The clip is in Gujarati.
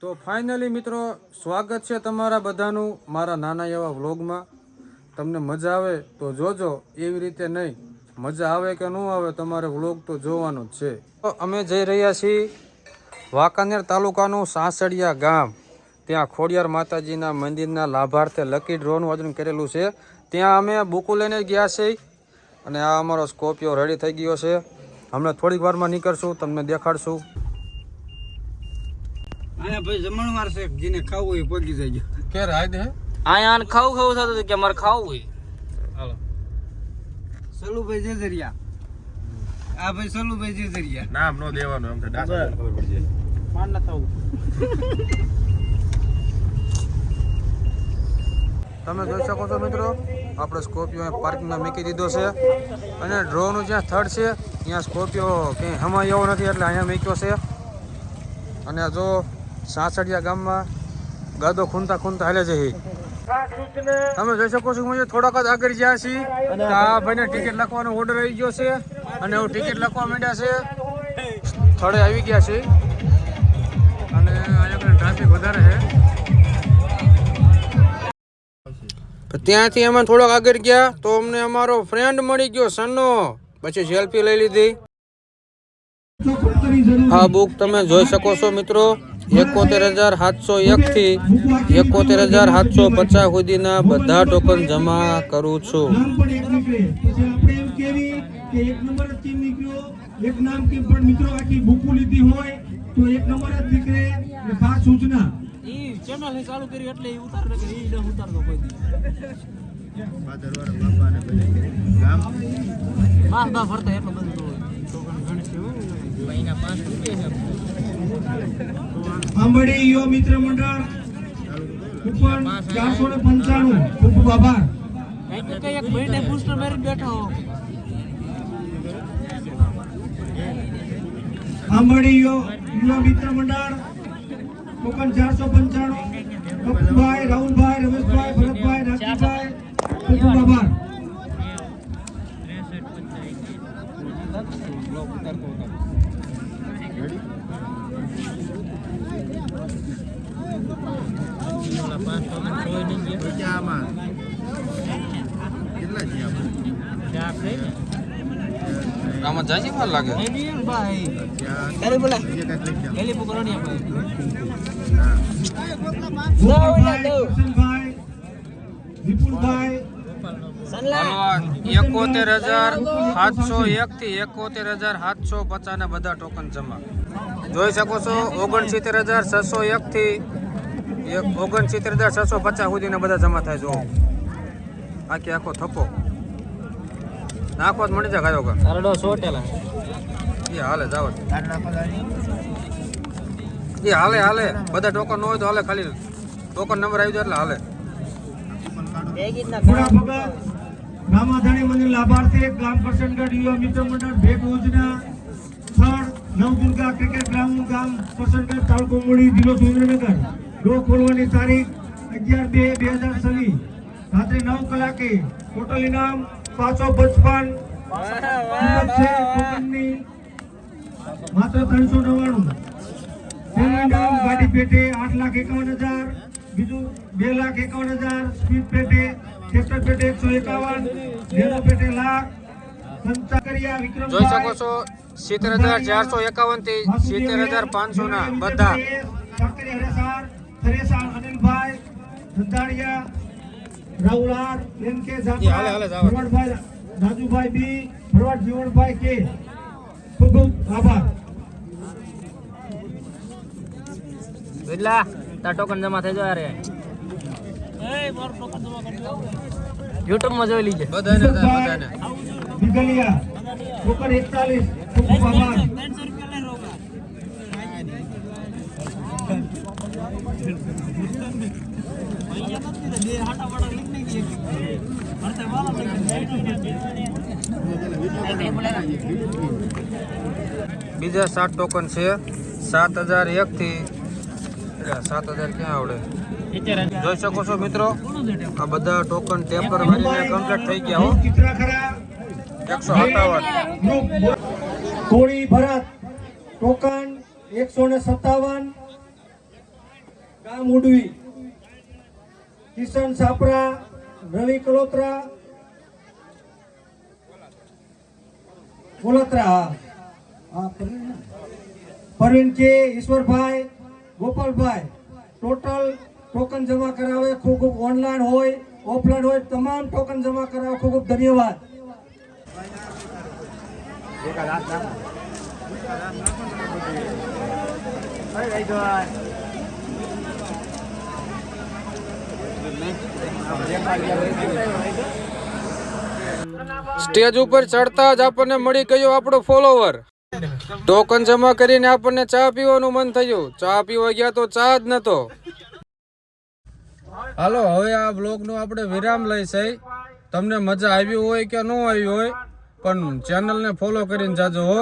તો ફાઇનલી મિત્રો સ્વાગત છે તમારા બધાનું મારા નાના એવા વ્લોગમાં. તમને મજા આવે તો જોજો, એવી રીતે નહીં. મજા આવે કે ન આવે તમારે વ્લોગ તો જોવાનો જ છે. તો અમે જઈ રહ્યા છીએ વાંકાનેર તાલુકાનું સાસડિયા ગામ. ત્યાં ખોડિયાર માતાજીના મંદિરના લાભાર્થે લકી ડ્રોનું આયોજન કરેલું છે. ત્યાં અમે બુકો લઈને ગયા છીએ અને આ અમારો સ્કોર્પિયો રેડી થઈ ગયો છે. હમણાં થોડીક વારમાં નીકળશું, તમને દેખાડશું. આયા ભાઈ જમણવાર છે, જેને ખાવું હોય પગી જાય. કેર હાય દે આયા ખાવું થતું કે મારે ખાવું હોય. હાલો સલુભાઈ જેજરિયા, આ ભાઈ સલુભાઈ જેજરિયા. નામ નો દેવાનું, એમ તો ડાસા ખબર પડી જાય. માન ન થવું. તમે જોઈ શકો છો મિત્રો, આપણે સ્કોર્પિયો પાર્કિંગમાં મૂકી દીધો છે અને ડ્રોનું જ્યાં સ્થળ છે ત્યાં સ્કોર્પિયો કંઈ હમાય એવો નથી, એટલે અહીંયા મૂક્યો છે. અને જો સાસડિયા ગામમાં ગાદો ખૂંદતા ખૂંદતા હાલે છે. તમે જોઈ શકો છો હું થોડાક જ આગળ જ્યાં છીએ આ ભાઈને ટિકિટ લખવાનો ઓર્ડર આવી ગયો છે અને હું ટિકિટ લખવા માંડ્યા છે. સ્થળે આવી ગયા છે અને અહીંયા ટ્રાફિક વધારે છે. ત્યાંથી અમે થોડોક આગળ ગયા તો અમને અમારો ફ્રેન્ડ મળી ગયો સન્નો. પછી સેલ્ફી લઈ લીધી. આ બુક તમે જોઈ શકો છો મિત્રો, 71,701 થી 71,750 સુધીના બધા ટોકન જમા કરું છું. ચેનલ ચાલુ કરી એટલે ઉતાર ન ઉતારતો કોઈ દી. બસ બસ ફરતા એટલો બધું આંબડી યુવા મિત્ર મંડળ ઉપર 495 ખૂબ ખૂબ આભાર. એક મહિને બૂસ્ટર મારી બેઠો. આંબડી યુવા મિત્ર મંડળ ટોકન 495 કપુભાઈ, રાહુલભાઈ, રમેશભાઈ, ભરતભાઈ, રાજીભાઈ, ખૂબ ખૂબ આભાર. આમાં જાજી વાર લાગે. વિપુલભાઈ 71,701 થી 71,750 ના બધા ટોકન જમા. જોઈ શકો છો 69,601 થી 69,650 સુધીના બધા જમા થાય. જો આખી આખો થપ્પો નાખો જ મળી જાય. ગાયો કા અરડો સોટેલા એ હાલે જાવ એ હાલે હાલે બધા ટોકન ન હોય તો હાલે, ખાલી ટોકન નંબર આવી જાય એટલે હાલે. રામાધાણી મંદિર લાભાર્થી ગ્રામ પર્સનગઢ યુવા મિત્ર મંડળ ભેટ યોજના સ્થળ નવદુર્ગા ક્રિકેટ ગ્રાઉન્ડ ગામ પર્સનગઢ તાલુકો મૂળી જિલ્લો સુરેન્દ્રનગર. ડ્રો ખોલવાની તારીખ 11/2/2026 રાત્રે 9 કલાકે. ટોટલ ઇનામ 555 માત્ર 399. પહેલું ઇનામ ગાડી પેટે 8,51,000, બીજું 2,51,000, સ્પીડ પેટે, ટ્રેક્ટર પેટે 151, ડેમો પેટે લાખ. સંચાકરિયા વિક્રમ જોઈ શકો છો 70,451 થી 70,500 ના બધા. હરેસાર થરેસાર અનિલભાઈ ધંધાળિયા, રાઉલાર એમ કે ભરવાડભાઈ, રાજુભાઈ બી, ભરવાડ જીવણભાઈ કે ખૂબ ખૂબ આભાર. એટલા તાર ટોકન જમા થઈ જાય. રે યુટ્યુબ માં જોઈ લીજે બધાને વિગલિયા ટોકન 41 ખૂબ ખૂબ આભાર. બીજા 7 ટોકન છે 7,001 થી 7,000 ક્યાં આવડે. જોઈ શકો છો મિત્રો, આ બધા ટોકન ટેમ્પર મારીને કમ્પ્લીટ થઈ ગયા હો. 157 કોળી ભરત ટોકન 157 ગામ ઉડવી, કિશન સાપરા, રવિ કલોત્રા, કોલત્રા, પરવીન કે, ઈશ્વરભાઈ, ગોપાલભાઈ, ટોટલ ટોકન જમા કરાવે. ખૂબ ખૂબ ઓનલાઈન હોય ઓફલાઈન હોય તમામ ટોકન જમા કરાવે. ખૂબ ખૂબ ધન્યવાદ. સ્ટેજ ઉપર ચડતા જ આપણને મળી ગયો આપણો ફોલોવર. ટોકન જમા કરીને આપણને ચા પીવાનું મન થયું. ચા પીવા ગયા તો ચા જ નતો. હાલો હવે આ બ્લોગનો આપણે વિરામ લઈશે. તમને મજા આવી હોય કે ન આવી હોય પણ ચેનલને ફોલો કરીને જાજો હો.